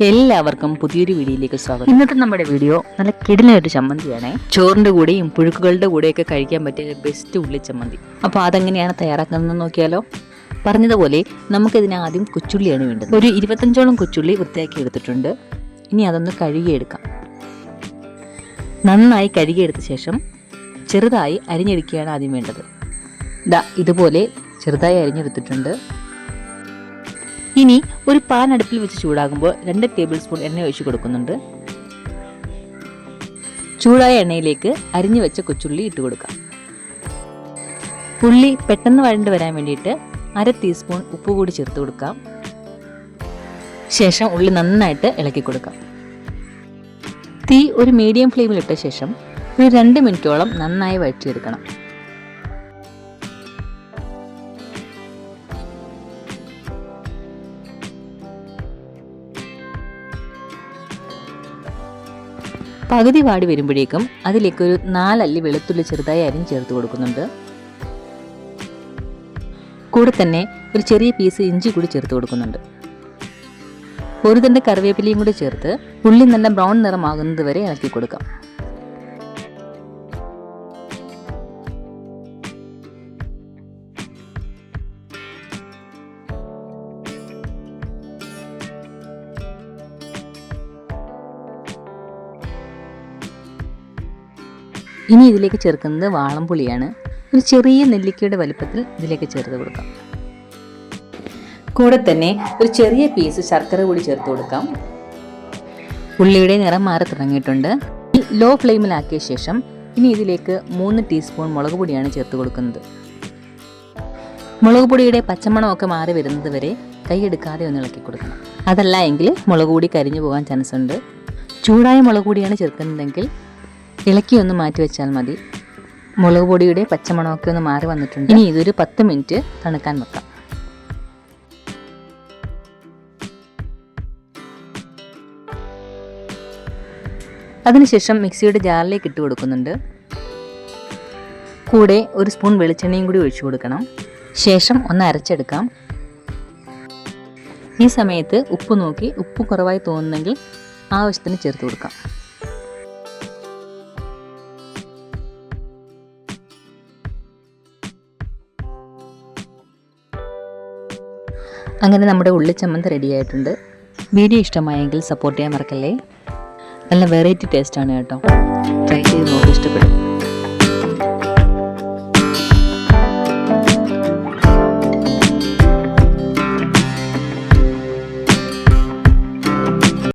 എല്ലാവർക്കും പുതിയൊരു വീഡിയോയിലേക്ക് സ്വാഗതം. ഇന്നത്തെ നമ്മുടെ വീഡിയോ നല്ല കിടിലൊരു ചമ്മന്തിയാണ്. ചോറിൻ്റെ കൂടെയും പുഴുക്കുകളുടെ കൂടെയൊക്കെ കഴിക്കാൻ പറ്റിയ ബെസ്റ്റ് ഉള്ളി ചമ്മന്തി. അപ്പോൾ അതെങ്ങനെയാണ് തയ്യാറാക്കുന്നത് നോക്കിയാലോ. പറഞ്ഞതുപോലെ നമുക്കിതിന് ആദ്യം കൊച്ചുള്ളിയാണ് വേണ്ടത്. ഒരു 25ഓളം കൊച്ചുള്ളി വൃത്തിയാക്കി എടുത്തിട്ടുണ്ട്. ഇനി അതൊന്ന് കഴുകിയെടുക്കാം. നന്നായി കഴുകിയെടുത്ത ശേഷം ചെറുതായി അരിഞ്ഞെടുക്കുകയാണ് ആദ്യം വേണ്ടത്. ഇതുപോലെ ചെറുതായി അരിഞ്ഞെടുത്തിട്ടുണ്ട്. ഇനി ഒരു പാൻ അടുപ്പിൽ വെച്ച് ചൂടാകുമ്പോൾ 2 ടേബിൾ സ്പൂൺ എണ്ണ ഒഴിച്ച് കൊടുക്കുന്നുണ്ട്. ചൂടായ എണ്ണയിലേക്ക് അരിഞ്ഞു വെച്ച കൊച്ചുള്ളി ഇട്ട് കൊടുക്കാം. ഉള്ളി പെട്ടെന്ന് വഴണ്ട് വരാൻ വേണ്ടിയിട്ട് 1/2 ടീസ്പൂൺ ഉപ്പ് കൂടി ചേർത്ത് കൊടുക്കാം. ശേഷം ഉള്ളി നന്നായിട്ട് ഇളക്കി കൊടുക്കാം. തീ ഒരു മീഡിയം ഫ്ലെയിമിൽ ഇട്ട ശേഷം ഒരു 2 മിനിറ്റോളം നന്നായി വഴറ്റിയെടുക്കണം. പകുതി വാടി വരുമ്പോഴേക്കും അതിലേക്ക് ഒരു 4 അല്ലി വെളുത്തുള്ളി ചെറുതായി അരിഞ്ഞ് ചേർത്ത് കൊടുക്കുന്നുണ്ട്. കൂടെ തന്നെ ഒരു ചെറിയ പീസ് ഇഞ്ചി കൂടി ചേർത്ത് കൊടുക്കുന്നുണ്ട്. ഒരു തണ്ട് കറിവേപ്പിലയും കൂടി ചേർത്ത് ഉള്ളി നല്ല ബ്രൗൺ നിറമാകുന്നത് വരെ ഇളക്കി കൊടുക്കാം. ഇനി ഇതിലേക്ക് ചേർക്കുന്നത് വാളംപുളിയാണ്. ഒരു ചെറിയ നെല്ലിക്കയുടെ വലുപ്പത്തിൽ ഇതിലേക്ക് ചേർത്ത് കൊടുക്കാം. കൂടെ തന്നെ ഒരു ചെറിയ പീസ് ശർക്കര കൂടി ചേർത്ത് കൊടുക്കാം. ഉള്ളിയുടെ നിറം മാറി തുടങ്ങിയിട്ടുണ്ട്. ലോ ഫ്ലെയിമിലാക്കിയ ശേഷം ഇനി ഇതിലേക്ക് 3 ടീസ്പൂൺ മുളക് പൊടിയാണ് ചേർത്ത് കൊടുക്കുന്നത്. മുളക് പൊടിയുടെ പച്ചമണമൊക്കെ മാറി വരുന്നത് വരെ കൈയെടുക്കാതെ ഒന്ന് ഇളക്കി കൊടുക്കണം. അതല്ല എങ്കിൽ മുളക് പൊടി കരിഞ്ഞു പോകാൻ ചാൻസ് ഉണ്ട്. ചൂടായ മുളക് പൊടിയാണ് ചേർക്കുന്നതെങ്കിൽ ഇളക്കി ഒന്ന് മാറ്റി വെച്ചാൽ മതി. മുളക് പൊടിയുടെ പച്ചമണമൊക്കെ ഒന്ന് മാറി വന്നിട്ടുണ്ട്. ഇനി ഇതൊരു 10 മിനിറ്റ് തണുക്കാൻ വെക്കാം. അതിനുശേഷം മിക്സിയുടെ ജാറിലേക്ക് ഇട്ട് കൊടുക്കുന്നുണ്ട്. കൂടെ ഒരു സ്പൂൺ വെളിച്ചെണ്ണയും കൂടി ഒഴിച്ചു കൊടുക്കണം. ശേഷം ഒന്ന് അരച്ചെടുക്കാം. ഈ സമയത്ത് ഉപ്പ് നോക്കി ഉപ്പ് കുറവായി തോന്നുന്നെങ്കിൽ ആവശ്യത്തിന് ചേർത്ത് കൊടുക്കാം. അങ്ങനെ നമ്മുടെ ഉള്ളിച്ചമ്മന്തി റെഡി ആയിട്ടുണ്ട്. വീഡിയോ ഇഷ്ടമായെങ്കിൽ സപ്പോർട്ട് ചെയ്യാൻ മറക്കല്ലേ. നല്ല വെറൈറ്റി ടേസ്റ്റാണ് കേട്ടോ. ട്രൈ ചെയ്ത് നോക്കി ഇഷ്ടപ്പെടും.